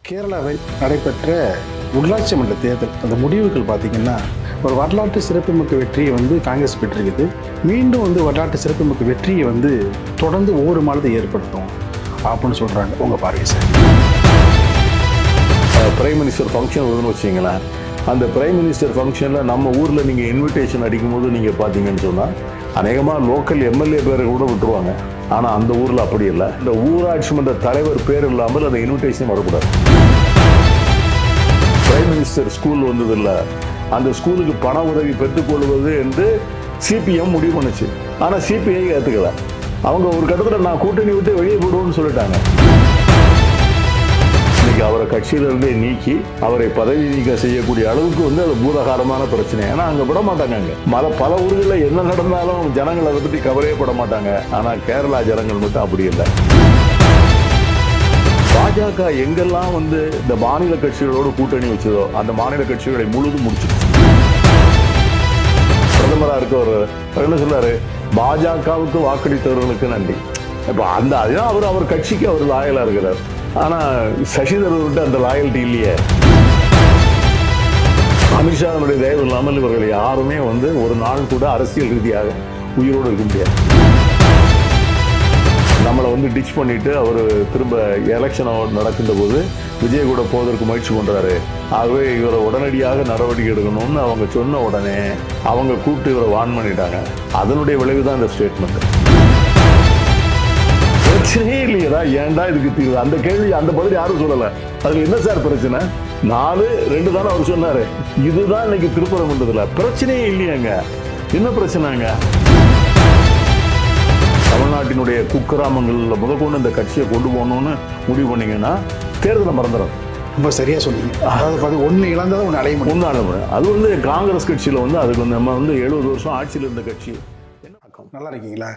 கேரளாவில் நடைபெற்ற உள்ளாட்சி மன்ற தேர்தல் அந்த முடிவுகள் பார்த்திங்கன்னா ஒரு வரலாற்று சிறப்புமிக்க வெற்றியை காங்கிரஸ் பெற்றிருக்குது. மீண்டும் வரலாற்று சிறப்புமிக்க வெற்றியை தொடர்ந்து ஒவ்வொரு மாதத்தை ஏற்படுத்தும் அப்படின்னு சொல்கிறாங்க. உங்கள் பார்வை சார். பிரைம் மினிஸ்டர் ஃபங்க்ஷன் வருதுன்னு வச்சிங்களேன். அந்த பிரைம் மினிஸ்டர் ஃபங்க்ஷனில் நம்ம ஊரில் நீங்கள் இன்விடேஷன் அடிக்கும்போது நீங்கள் பார்த்தீங்கன்னு சொன்னால் அநேகமாக லோக்கல் எம்எல்ஏ பேரை கூட விட்டுருவாங்க. ஆனால் அந்த ஊரில் அப்படி இல்லை. இந்த ஊராட்சி மன்ற தலைவர் பேர் இல்லாமல் அந்த இன்விடேஷன் வரக்கூடாது. பிரைம் மினிஸ்டர் ஸ்கூல் வந்ததில்லை, அந்த ஸ்கூலுக்கு பண உதவி பெற்றுக்கொள்வது என்று சிபிஎம் முடிவு பண்ணுச்சு. ஆனால் சிபிஐ ஏற்றுக்கல. அவங்க ஒரு கட்டத்தில் நான் கூட்டணி விட்டு வெளியே போடுவோன்னு சொல்லிட்டாங்க. இன்னைக்கு அவரை கட்சியிலிருந்தே நீக்கி அவரை பதவி நீக்கம் செய்யக்கூடிய அளவுக்கு அது பூதகாரமான பிரச்சனை. ஏன்னா அங்கே விட மாட்டாங்க. அங்கே பல ஊர்களில் என்ன நடந்தாலும் ஜனங்கள் அதை பற்றி கவலையே பட மாட்டாங்க. ஆனால் கேரளா ஜனங்கள் மட்டும் அப்படி இல்லை. பாஜக எங்கெல்லாம் இந்த மாநில கட்சிகளோடு கூட்டணி வச்சதோ அந்த மாநில கட்சிகளை முழுதும் முடிச்சிருச்சு. பிரதமராக இருக்கவர் என்ன சொல்றாரு, பாஜகவுக்கு வாக்களித்தவர்களுக்கு நன்றி. இப்போ அதுதான் அவர் கட்சிக்கு அவர் லாயலா இருக்கிறார். ஆனா சசி தரூர்கிட்ட அந்த லாயல்ட்டி இல்லையே. அமித்ஷாவுடைய தயவு இல்லாமல் இவர்கள் யாருமே ஒரு நாள் கூட அரசியல் ரீதியாக உயிரோடு இருக்க முடியாது. நம்மளை டிச் பண்ணிட்டு அவர் திரும்ப எலெக்ஷன் நடக்கின்ற போது விஜய் கூட போவதற்கு முயற்சி பண்றாரு. ஆகவே இவரை உடனடியாக நடவடிக்கை எடுக்கணும்னு அவங்க சொன்ன உடனே அவங்க கூப்பிட்டு இவரை வான் பண்ணிட்டாங்க. அதனுடைய விளைவு தான் இந்த ஸ்டேட்மெண்ட். பிரச்சனையே இல்லையா, ஏன்டா இதுக்கு தீர்வு? அந்த கேள்வி அந்த பதில் யாரும் சொல்லல. அதுல என்ன சார் பிரச்சனை? 4-2 தானே அவர் சொன்னாரு. இதுதான் இன்னைக்கு திருப்பரம் பண்றதுல பிரச்சனையே இல்லையாங்க. என்ன பிரச்சனைங்க? தமிழ்நாட்டினுடைய குக்கிராமங்கள்ல முதற்கொண்டு இந்த கட்சியை கொண்டு போகணும்னு முடிவு பண்ணீங்கன்னா தேர்தலை மறந்துடும். ரொம்ப சரியா சொன்னீங்க. அதாவது ஒன்று இழந்ததை ஒன்று அடைய முடியும். ஒன்று அடைய. அது காங்கிரஸ் கட்சியில அதுக்கு நம்ம 70 வருஷம் ஆட்சியில் இருந்த கட்சி. நல்லா இருக்கீங்களா?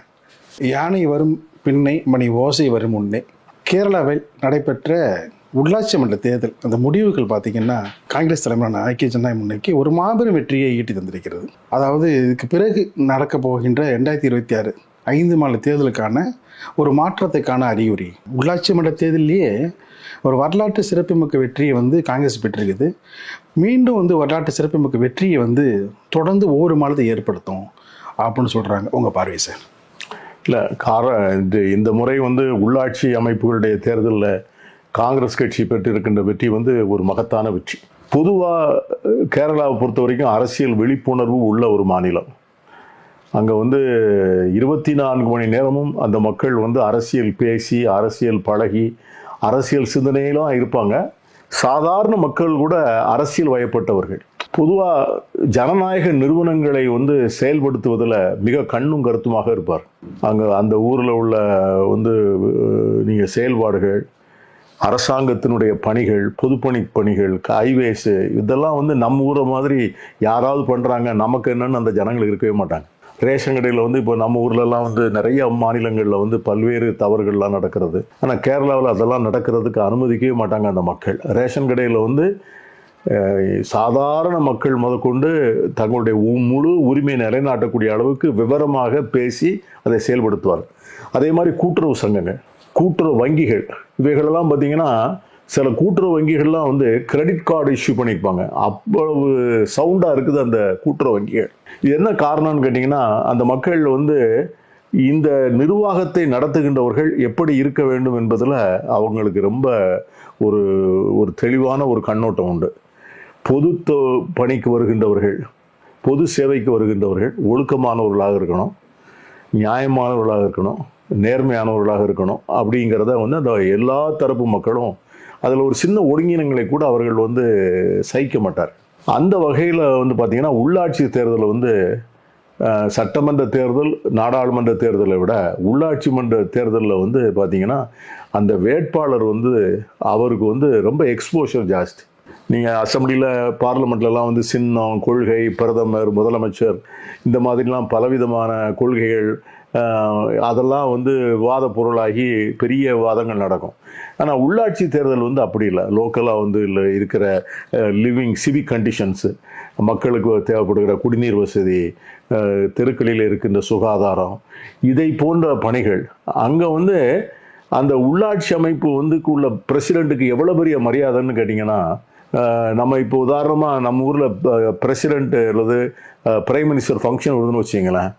யானை வரும் பின்னை மணி ஓசை வரும் முன்னே. கேரளாவில் நடைபெற்ற உள்ளாட்சி மன்ற தேர்தல் அந்த முடிவுகள் பார்த்திங்கன்னா காங்கிரஸ் தலைமையிலான ஐக்கிய ஜனநாயக முன்னணிக்கு ஒரு மாபெரும் வெற்றியை ஈட்டி தந்திருக்கிறது. அதாவது இதுக்கு பிறகு நடக்க போகின்ற 2026 5 மாநில தேர்தலுக்கான ஒரு மாற்றத்துக்கான அறிகுறி. உள்ளாட்சி மன்ற தேர்தலையே ஒரு வரலாற்று சிறப்புமிக்க வெற்றியை காங்கிரஸ் பெற்றிருக்குது. மீண்டும் வரலாற்று சிறப்புமிக்க வெற்றியை தொடர்ந்து ஒவ்வொரு மாநிலத்தை ஏற்படுத்தும் அப்படின்னு சொல்கிறாங்க. உங்கள் பார்வை சார். இல்லை, இந்த முறை உள்ளாட்சி அமைப்புகளுடைய தேர்தலில் காங்கிரஸ் கட்சி பெற்றிருக்கின்ற வெற்றி ஒரு மகத்தான வெற்றி. பொதுவாக கேரளாவை பொறுத்த வரைக்கும் அரசியல் விழிப்புணர்வு உள்ள ஒரு மாநிலம். அங்கே 24 மணி நேரமும் அந்த மக்கள் அரசியல் பேசி, அரசியல் பழகி, அரசியல் சிந்தனையிலும் இருப்பாங்க. சாதாரண மக்கள் கூட அரசியல் வயப்பட்டவர்கள். பொதுவாக ஜனநாயக நிறுவனங்களை செயல்படுத்துவதில் மிக கண்ணும் கருத்துமாக இருப்பார். அங்கே அந்த ஊரில் உள்ள நீங்கள் செயல்பாடுகள், அரசாங்கத்தினுடைய பணிகள், பொதுப்பணி பணிகள், ஹைவேஸு, இதெல்லாம் நம்ம ஊரை மாதிரி யாராவது பண்ணுறாங்க நமக்கு என்னன்னு அந்த ஜனங்கள் இருக்கவே மாட்டாங்க. ரேஷன் கடையில் இப்போ நம்ம ஊர்லலாம் நிறைய மாநிலங்களில் பல்வேறு தவறுகள்லாம் நடக்கிறது. ஆனால் கேரளாவில் அதெல்லாம் நடக்கிறதுக்கு அனுமதிக்கவே மாட்டாங்க அந்த மக்கள். ரேஷன் கடையில் சாதாரண மக்கள் முதற்கொண்டு தங்களுடைய முழு உரிமையை நிலைநாட்டக்கூடிய அளவுக்கு விவரமாக பேசி அதை செயல்படுத்துவார். அதே மாதிரி கூட்டுறவு சங்கங்கள், கூட்டுறவு வங்கிகள், இவைகளெல்லாம் பார்த்தீங்கன்னா சில கூட்டுறவு வங்கிகள்லாம் கிரெடிட் கார்டு இஷ்யூ பண்ணியிருப்பாங்க. அவ்வளவு சவுண்டாக இருக்குது அந்த கூட்டுறவு வங்கிகள். இது என்ன காரணம்னு கேட்டிங்கன்னா, அந்த மக்கள் இந்த நிர்வாகத்தை நடத்துகின்றவர்கள் எப்படி இருக்க வேண்டும் என்பதில் அவங்களுக்கு ரொம்ப ஒரு தெளிவான ஒரு கண்ணோட்டம் உண்டு. பொது பணிக்கு வருகின்றவர்கள், பொது சேவைக்கு வருகின்றவர்கள் ஒழுக்கமானவர்களாக இருக்கணும், நியாயமானவர்களாக இருக்கணும், நேர்மையானவர்களாக இருக்கணும். அப்படிங்கிறத அந்த எல்லா தரப்பு மக்களும் அதில் ஒரு சின்ன ஒருங்கினங்களை கூட அவர்கள் சகிக்க மாட்டார். அந்த வகையில் பார்த்திங்கன்னா உள்ளாட்சி தேர்தல் சட்டமன்ற தேர்தல், நாடாளுமன்ற தேர்தலை விட உள்ளாட்சி மன்ற தேர்தலில் பார்த்திங்கன்னா அந்த வேட்பாளர் அவருக்கு ரொம்ப எக்ஸ்போஷர் ஜாஸ்தி. நீங்கள் அசம்பிளியில், பார்லிமெண்ட்லலாம் சின்னம், கொள்கை, பிரதமர், முதலமைச்சர், இந்த மாதிரிலாம் பலவிதமான கொள்கைகள் அதெல்லாம் வாத பொருளாகி பெரிய வாதங்கள் நடக்கும். ஆனால் உள்ளாட்சி தேர்தல் அப்படி இல்லை. லோக்கலாக இல்லை இருக்கிற லிவிங் சிவிக் கண்டிஷன்ஸு, மக்களுக்கு தேவைப்படுகிற குடிநீர் வசதி, தெருக்களில் இருக்கின்ற சுகாதாரம், இதை போன்ற பணிகள் அங்கே அந்த உள்ளாட்சி அமைப்பு வந்து உள்ள பிரசிடெண்ட்டுக்கு எவ்வளோ பெரிய மரியாதைன்னு கேட்டிங்கன்னா, நம்ம இப்போ உதாரணமாக நம்ம ஊரில் பிரசிடெண்ட் அல்லது பிரைம் மினிஸ்டர் ஃபங்க்ஷன் வருதுன்னு வச்சிங்களேன்.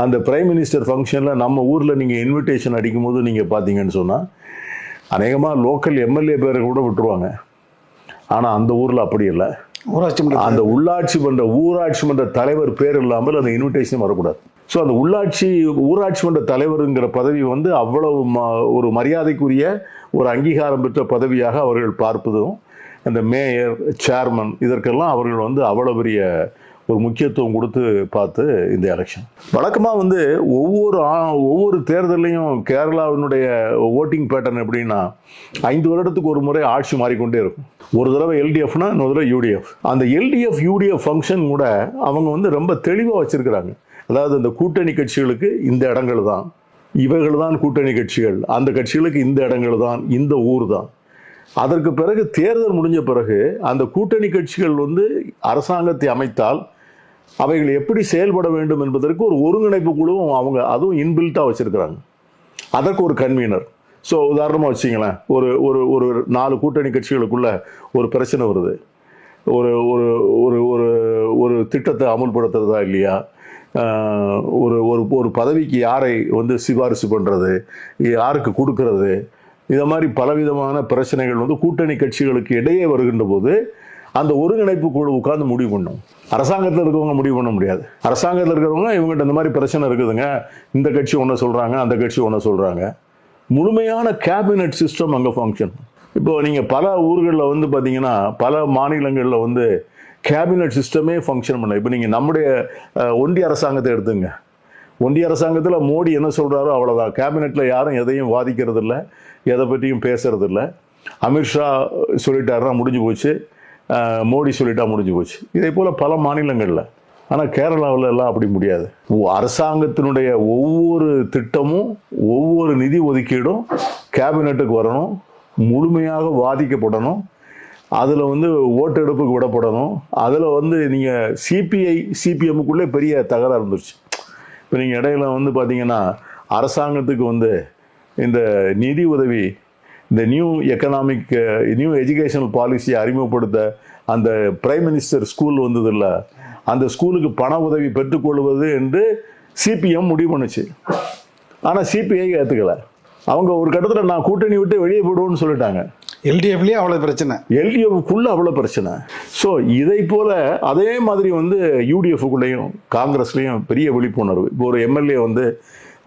அந்த பிரைம் மினிஸ்டர் ஃபங்க்ஷனில் நம்ம ஊரில் நீங்கள் இன்விடேஷன் அடிக்கும்போது நீங்கள் பார்த்தீங்கன்னு சொன்னால் அநேகமாக லோக்கல் எம்எல்ஏ பேரை கூட விட்டுருவாங்க. ஆனால் அந்த ஊரில் அப்படி இல்லை. அந்த ஊராட்சி மன்ற தலைவர் பேர் இல்லாமல் அந்த இன்விடேஷன் வரக்கூடாது. ஸோ அந்த ஊராட்சி மன்ற தலைவருங்கிற பதவி வந்து அவ்வளவு ஒரு மரியாதைக்குரிய ஒரு அங்கீகாரம் பெற்ற பதவியாக அவர்கள் பார்ப்பதும், அந்த மேயர், சேர்மன் இதற்கெல்லாம் அவர்கள் வந்து அவ்வளோ பெரிய ஒரு முக்கியத்துவம் கொடுத்து பார்த்து இந்த எலெக்ஷன். வழக்கமாக வந்து ஒவ்வொரு தேர்தலையும் கேரளாவினுடைய ஓட்டிங் பேட்டர்ன் எப்படின்னா 5 வருடத்துக்கு ஒரு முறை ஆட்சி மாறிக்கொண்டே இருக்கும். ஒரு தடவை எல்டிஎஃப்னா இன்னொரு தடவை யூடிஎஃப். அந்த எல்டிஎஃப் யூடிஎஃப் ஃபங்க்ஷன் கூட அவங்க வந்து ரொம்ப தெளிவாக வச்சிருக்கிறாங்க. அதாவது அந்த கூட்டணி கட்சிகளுக்கு இந்த இடங்கள் தான், இவைகள் தான் கூட்டணி கட்சிகள், அந்த கட்சிகளுக்கு இந்த இடங்கள் தான், இந்த ஊர் தான். அதற்கு பிறகு தேர்தல் முடிஞ்ச பிறகு அந்த கூட்டணி கட்சிகள் வந்து அரசாங்கத்தை அமைத்தால் அவைகள் எப்படி செயல்பட வேண்டும் என்பதற்கு ஒரு ஒருங்கிணைப்பு குழுவும் அவங்க அதுவும் இன்பில்ட்டாக வச்சிருக்கிறாங்க. அதற்கு ஒரு கன்வீனர். ஸோ உதாரணமாக வச்சிங்களேன், ஒரு 4 கூட்டணி கட்சிகளுக்குள்ள ஒரு பிரச்சனை வருது. ஒரு ஒரு ஒரு ஒரு திட்டத்தை அமுல்படுத்துறதா இல்லையா, ஒரு பதவிக்கு யாரை வந்து சிபாரிசு பண்ணுறது, யாருக்கு கொடுக்கறது, இதை மாதிரி பலவிதமான பிரச்சனைகள் வந்து கூட்டணி கட்சிகளுக்கு இடையே வருகின்ற போது அந்த ஒருங்கிணைப்பு குழு உட்கார்ந்து முடிவு பண்ணும். அரசாங்கத்தில் இருக்கிறவங்க முடிவு பண்ண முடியாது. அரசாங்கத்தில் இருக்கிறவங்க இவங்ககிட்ட இந்த மாதிரி பிரச்சனை இருக்குதுங்க, இந்த கட்சி ஒன்று சொல்கிறாங்க, அந்த கட்சி ஒன்று சொல்கிறாங்க. முழுமையான கேபினட் சிஸ்டம் அங்கே ஃபங்க்ஷன். இப்போ நீங்கள் பல ஊர்களில் வந்து பார்த்தீங்கன்னா, பல மாநிலங்களில் வந்து கேபினட் சிஸ்டமே ஃபங்க்ஷன் பண்ண. இப்போ நீங்கள் நம்முடைய ஒன்றிய அரசாங்கத்தை எடுத்துங்க. ஒன்றிய அரசாங்கத்தில் மோடி என்ன சொல்கிறாரோ அவ்வளோதான். கேபினெட்டில் யாரும் எதையும் வாதிக்கிறது இல்லை, எதை பற்றியும் பேசுறது இல்லை. அமித்ஷா சொல்லிட்டாருன்னா முடிஞ்சு போச்சு, மோடி சொல்லிட்டா முடிஞ்சு போச்சு. இதே போல் பல மாநிலங்களில். ஆனால் கேரளாவில் எல்லாம் அப்படி முடியாது. அரசாங்கத்தினுடைய ஒவ்வொரு திட்டமும் ஒவ்வொரு நிதி ஒதுக்கீடும் கேபினெட்டுக்கு வரணும், முழுமையாக வாதிக்கப்படணும், அதில் வந்து ஓட்டெடுப்புக்கு விடப்படணும். அதில் வந்து நீங்கள் சிபிஎம்முக்குள்ளே பெரிய தகராறு இருந்துருச்சு. இப்போ நீங்கள் இடையில வந்து பார்த்தீங்கன்னா அரசாங்கத்துக்கு வந்து இந்த நிதி உதவி, இந்த நியூ எஜுகேஷனல் பாலிசியை அறிமுகப்படுத்த அந்த பிரைம் மினிஸ்டர் ஸ்கூல் வந்தது இல்லை, அந்த ஸ்கூலுக்கு பண உதவி பெற்றுக்கொள்வது என்று சிபிஎம் முடிவு பண்ணுச்சு. ஆனால் சிபிஐ ஏற்றுக்கலை. அவங்க ஒரு கட்டத்தில் நான் கூட்டணி விட்டு வெளியே போடுவோன்னு சொல்லிட்டாங்க. எல்டிஎஃப்லேயே அவ்வளோ பிரச்சனை, எல்டிஎஃப்க்குள்ள அவ்வளோ பிரச்சனை. ஸோ இதை போல அதே மாதிரி வந்து யூடிஎஃப்குள்ளேயும் காங்கிரஸ்லேயும் பெரிய விழிப்புணர்வு. இப்போ ஒரு எம்எல்ஏ வந்து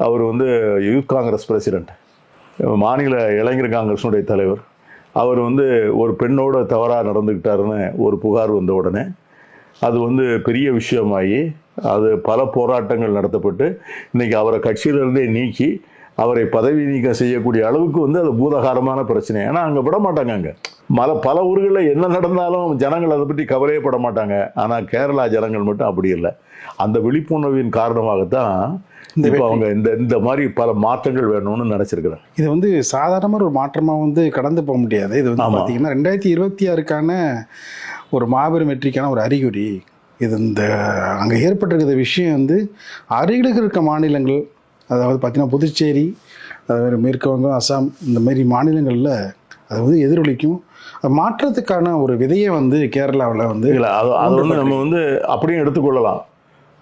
அவர் வந்து யூத் காங்கிரஸ் பிரசிடென்ட், மாநில இளைஞர் காங்கிரஸுடைய தலைவர். அவர் வந்து ஒரு பெண்ணோட தவறாக நடந்துக்கிட்டாருன்னு ஒரு புகார் வந்த உடனே அது வந்து பெரிய விஷயமாகி அது பல போராட்டங்கள் நடத்தப்பட்டு இன்னைக்கு அவரை கட்சியிலிருந்தே நீக்கி அவரை பதவி நீக்கம் செய்யக்கூடிய அளவுக்கு வந்து அது பூதகாரமான பிரச்சனை. ஏன்னா அங்கே விட மாட்டாங்க. அங்கே பல ஊர்களில் என்ன நடந்தாலும் ஜனங்கள் அதை பற்றி கவலையே பட மாட்டாங்க. ஆனால் கேரளா ஜனங்கள் மட்டும் அப்படி இல்லை. அந்த விழிப்புணர்வின் காரணமாகத்தான் இப்போ அவங்க இந்த மாதிரி பல மாற்றங்கள் வேணும்னு நினச்சிருக்கிறேன். இது வந்து சாதாரணமாக ஒரு மாற்றமாக வந்து கடந்து போக முடியாது. இது வந்து பார்த்தீங்கன்னா 2026க்கான ஒரு மாபெரும் வெற்றிக்கான ஒரு அறிகுறி. இது இந்த அங்கே ஏற்பட்டிருக்கிற விஷயம் வந்து அருகில் இருக்க மாநிலங்கள், அதாவது பார்த்தீங்கன்னா புதுச்சேரி, அதாவது மேற்கு வங்கம், அசாம், இந்த மாதிரி மாநிலங்களில் அது வந்து எதிரொலிக்கும். மாற்றத்துக்கான ஒரு விதையை வந்து கேரளாவில் வந்து இல்லை, அது வந்து நம்ம வந்து அப்படியும் எடுத்துக்கொள்ளலாம்.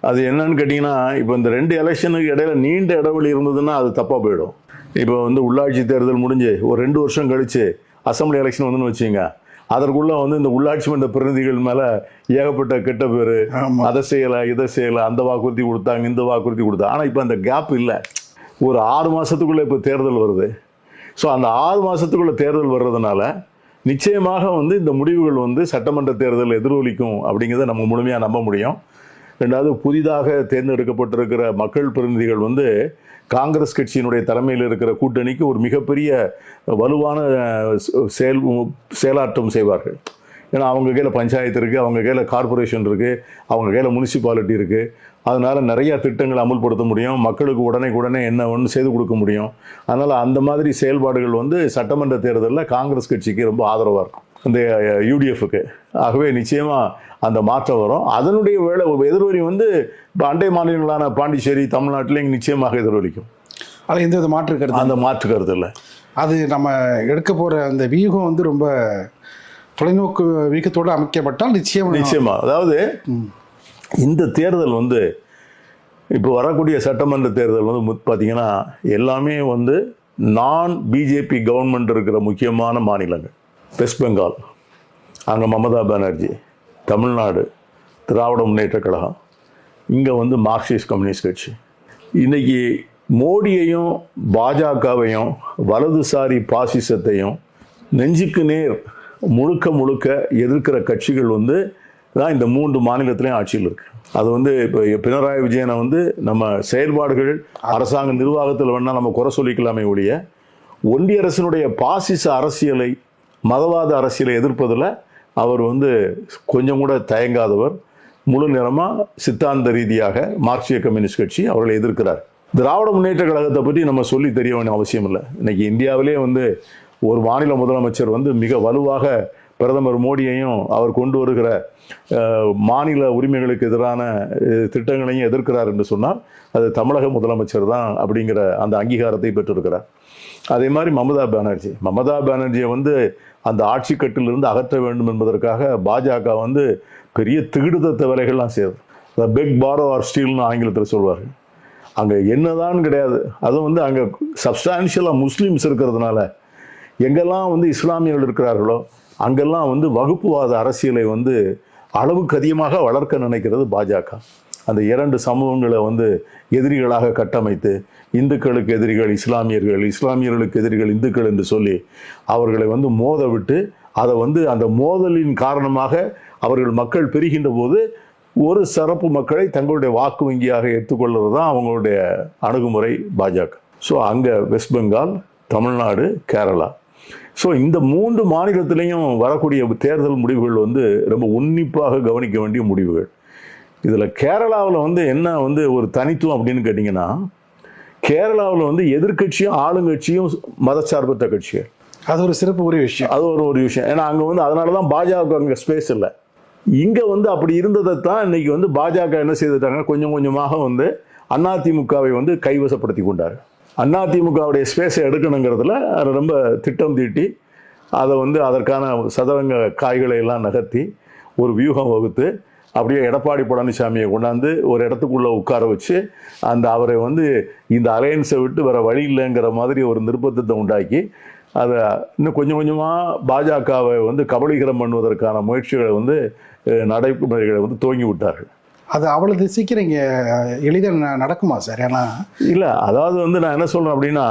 அது என்னன்னு கேட்டிங்கன்னா, இப்போ இந்த 2 எலெக்ஷனுக்கு இடையில நீண்ட இடைவெளி இருந்ததுன்னா அது தப்பாக போயிடும். இப்போ வந்து உள்ளாட்சி தேர்தல் முடிஞ்சு ஒரு 2 வருஷம் கழித்து அசம்பிளி எலெக்ஷன் வந்துன்னு வச்சுங்க, அதற்குள்ளே வந்து இந்த உள்ளாட்சி மன்ற பிரதிநிதிகள் மேலே ஏகப்பட்ட கெட்ட பேர், அதை செய்யலை இதை செய்யலை, அந்த வாக்குறுதி கொடுத்தாங்க இந்த வாக்குறுதி கொடுத்தாங்க. ஆனால் இப்போ அந்த கேப் இல்லை. ஒரு 6 மாதத்துக்குள்ளே இப்போ தேர்தல் வருது. ஸோ அந்த 6 மாதத்துக்குள்ளே தேர்தல் வர்றதுனால நிச்சயமாக வந்து இந்த முடிவுகள் வந்து சட்டமன்ற தேர்தல் எதிரொலிக்கும் அப்படிங்கிறத நம்ம முழுமையாக நம்ப முடியும். 2வது, புதிதாக தேர்ந்தெடுக்கப்பட்டிருக்கிற மக்கள் பிரதிநிதிகள் வந்து காங்கிரஸ் கட்சியினுடைய தலைமையில் இருக்கிற கூட்டணிக்கு ஒரு மிகப்பெரிய வலுவான செயலாற்றம் செய்வார்கள். ஏன்னா அவங்க கையில் பஞ்சாயத்து இருக்குது, அவங்க கையில் கார்பரேஷன் இருக்குது, அவங்க கையில் முனிசிபாலிட்டி இருக்குது. அதனால் நிறையா திட்டங்களை அமுல்படுத்த முடியும், மக்களுக்கு உடனே என்ன ஒன்று செய்து கொடுக்க முடியும். அதனால் அந்த மாதிரி செயல்பாடுகள் வந்து சட்டமன்ற தேர்தலில் காங்கிரஸ் கட்சிக்கு ரொம்ப ஆதரவாக இருக்கும், இந்த யூடிஎஃப்க்கு. ஆகவே நிச்சயமாக அந்த மாற்றம் வரும். அதனுடைய எதிர்வரி வந்து இப்போ அண்டை மாநிலங்களான பாண்டிச்சேரி, தமிழ்நாட்டிலையும் நிச்சயமாக எதிரொலிக்கும். அது எந்த மாற்று கருத்து, அந்த மாற்று கருத்து இல்லை. அது நம்ம எடுக்க போகிற அந்த வியூகம் வந்து ரொம்ப தொலைநோக்கு வீக்கத்தோடு அமைக்கப்பட்டால் நிச்சயமா. அதாவது இந்த தேர்தல் வந்து இப்போ வரக்கூடிய சட்டமன்ற தேர்தல் வந்து பார்த்தீங்கன்னா எல்லாமே வந்து நான் பிஜேபி கவர்மெண்ட் இருக்கிற முக்கியமான மாநிலங்கள். வெஸ்ட் பெங்கால், அங்கே மமதா பானர்ஜி, தமிழ்நாடு திராவிட முன்னேற்ற கழகம், இங்கே வந்து மார்க்சிஸ்ட் கம்யூனிஸ்ட் கட்சி. இன்னைக்கு மோடியையும் பாஜகவையும் வலதுசாரி பாசிசத்தையும் நெஞ்சுக்கு நேர் முழுக்க முழுக்க எதிர்க்கிற கட்சிகள் வந்து தான் இந்த 3 மாநிலத்திலையும் ஆட்சியில் இருக்கு. அது வந்து இப்போ பினராயி விஜயனை வந்து நம்ம செயல்பாடுகள் அரசாங்க நிர்வாகத்தில் வேணால் நம்ம குறை சொல்லிக்கலாமே ஒழிய ஒன்றிய அரசினுடைய பாசிச அரசியலை, மதவாத அரசியலை எதிர்ப்பதில் அவர் வந்து கொஞ்சம் கூட தயங்காதவர். முழு நேரமாக சித்தாந்த ரீதியாக மார்க்சிய கம்யூனிஸ்ட் கட்சி அவர்களை எதிர்க்கிறார். திராவிட முன்னேற்ற கழகத்தை பற்றி நம்ம சொல்லி தெரிய வேண்டிய அவசியம் இல்லை. இன்னைக்கு இந்தியாவிலே வந்து ஒரு மாநில முதலமைச்சர் வந்து மிக வலுவாக பிரதமர் மோடியையும் அவர் கொண்டு வருகிற மாநில உரிமைகளுக்கு எதிரான திட்டங்களையும் எதிர்க்கிறார் என்று சொன்னால் அது தமிழக முதலமைச்சர் தான் அப்படிங்கிற அந்த அங்கீகாரத்தை பெற்றிருக்கிறார். அதே மாதிரி மமதா பானர்ஜியை வந்து அந்த ஆட்சி கட்டிலிருந்து அகற்ற வேண்டும் என்பதற்காக பாஜக வந்து பெரிய திகிடுதத்த வேலைகள்லாம் செய்யுது. பெக் பாரோ ஆர் ஸ்டீல்னு ஆங்கிலத்தில் சொல்வார்கள். அங்கே என்னதான் கிடையாது. அதுவும் வந்து அங்கே சப்ஸ்டான்ஷியலாக முஸ்லீம்ஸ் இருக்கிறதுனால எங்கெல்லாம் வந்து இஸ்லாமியர்கள் இருக்கிறார்களோ அங்கெல்லாம் வந்து வகுப்புவாத அரசியலை வந்து அளவுக்கு அதிகமாக வளர்க்க நினைக்கிறது பாஜக. அந்த 2 சமூகங்களை வந்து எதிரிகளாக கட்டமைத்து இந்துக்களுக்கு எதிரிகள் இஸ்லாமியர்கள், இஸ்லாமியர்களுக்கு எதிரிகள் இந்துக்கள் என்று சொல்லி அவர்களை வந்து மோத விட்டு அதை வந்து அந்த மோதலின் காரணமாக அவர்கள் மக்கள் பெறுகின்ற போது ஒரு சிறப்பு மக்களை தங்களுடைய வாக்கு வங்கியாக எடுத்துக்கொள்வது தான் அவங்களுடைய அணுகுமுறை பாஜக. ஸோ அங்கே வெஸ்ட் பெங்கால், தமிழ்நாடு, கேரளா, ஸோ இந்த 3 மாநிலத்திலையும் வரக்கூடிய தேர்தல் முடிவுகள் வந்து ரொம்ப உன்னிப்பாக கவனிக்க வேண்டிய முடிவுகள். இதில் கேரளாவில் வந்து என்ன வந்து ஒரு தனித்துவம் அப்படின்னு கேட்டிங்கன்னா, கேரளாவில் வந்து எதிர்கட்சியும் ஆளுங்கட்சியும் மதச்சார்பற்ற கட்சிகள். அது ஒரு சிறப்பு ஒரு விஷயம். அது ஒரு விஷயம். ஏன்னா அங்கே வந்து அதனால தான் பாஜக அங்கே ஸ்பேஸ் இல்லை. இங்கே வந்து அப்படி இருந்ததை தான் இன்னைக்கு வந்து பாஜக என்ன செய்துட்டாங்க, கொஞ்சம் கொஞ்சமாக வந்து அதிமுகவை வந்து கைவசப்படுத்தி கொண்டார். அதிமுகவுடைய ஸ்பேஸை எடுக்கணுங்கிறதுல ரொம்ப திட்டம் தீட்டி அதை வந்து அதற்கான சதுரங்க காய்களை எல்லாம் நகர்த்தி ஒரு வியூகம் வகுத்து அப்படியே எடப்பாடி பழனிசாமியை கொண்டாந்து ஒரு இடத்துக்குள்ளே உட்கார வச்சு அவரை வந்து இந்த அலையன்ஸை விட்டு வேற வழி இல்லைங்கிற மாதிரி ஒரு நிர்பந்தத்தை உண்டாக்கி அதை இன்னும் கொஞ்சம் கொஞ்சமாக பாஜகவை வந்து கபலீகரம் பண்ணுவதற்கான முயற்சிகளை வந்து நடைமுறைகளை வந்து துவங்கி விட்டார்கள். அது அவ்வளவு சீக்கிரம் இங்கே எளிதாக நடக்குமா சார்? ஏன்னா இல்லை, அதாவது வந்து நான் என்ன சொல்கிறேன் அப்படின்னா,